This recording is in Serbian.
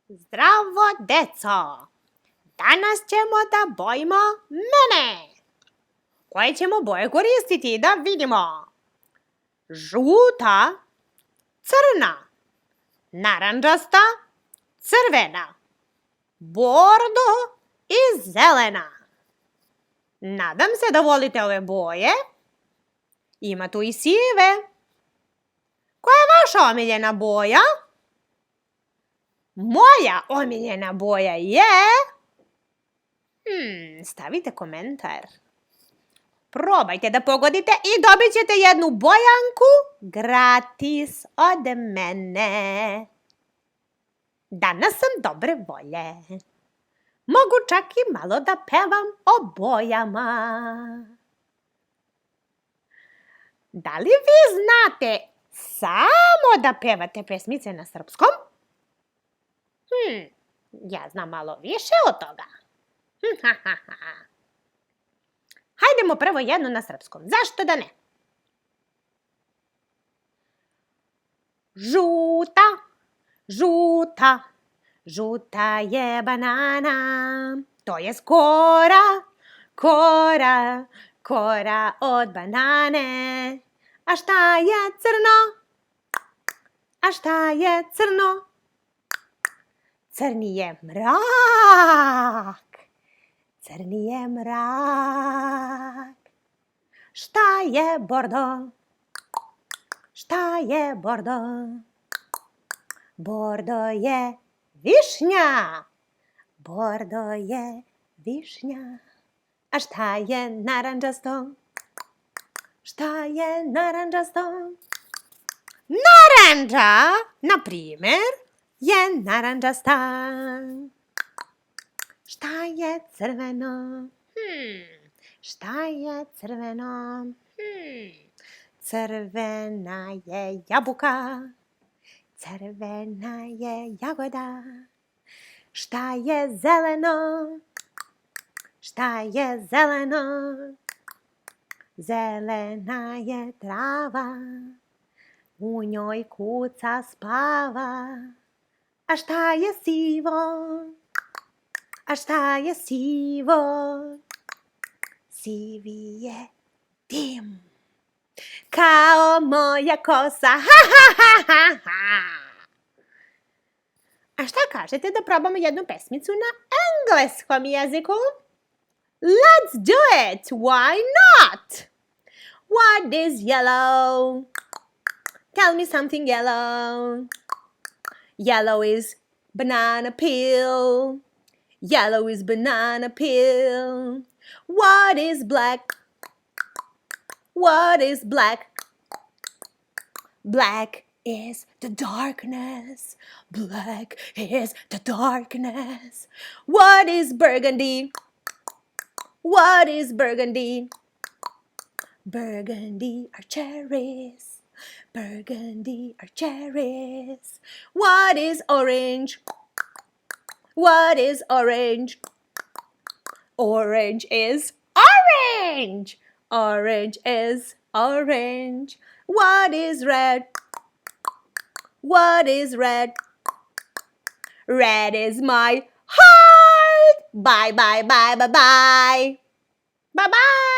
Zdravo, deco! Danas ćemo da bojimo mene. Koje ćemo boje koristiti? Da vidimo. Žuta, crna, narandžasta, crvena, bordo i zelena. Nadam se da volite ove boje. Ima tu i sive. Koja je vaša omiljena boja? Moja omiljena boja je... stavite komentar. Probajte da pogodite i dobit ćete jednu bojanku gratis od mene. Danas sam dobre volje. Mogu čak i malo da pevam o bojama. Da li vi znate samo da pevate pesmice na srpskom? Ja znam malo više od toga. Hajdemo prvo jednu na srpskom. Zašto da ne? Žuta, žuta, žuta je banana. To je kora, kora, kora od banane. A šta je crno? A šta je crno? Crni je mrak. Crni je mrak. Šta je bordo? Šta je bordo? Bordo je višnja. Bordo je višnja. A šta je narandžasto? Šta je narandžasto? Narandža, na primjer, je narandžasta. Šta je crveno? Šta je crveno? Crvena je jabuka. Crvena je jagoda. Šta je zeleno? Šta je zeleno? Zelena je trava. U njoj kuca spava. A šta je sivo? A šta je sivo? Sivi je dim. Kao moja kosa. A šta kažete da probamo jednu pesmicu na engleskom jeziku? Let's do it! Why not? What is yellow? Tell me something yellow. Yellow is banana peel. Yellow is banana peel. What is black? What is black? Black is the darkness. Black is the darkness. What is burgundy? What is burgundy? Burgundy are cherries. Burgundy are cherries. What is orange? What is orange? Orange is orange. Orange is orange. What is red? What is red? Red is my heart. Bye, bye, bye, bye, bye. Bye, bye.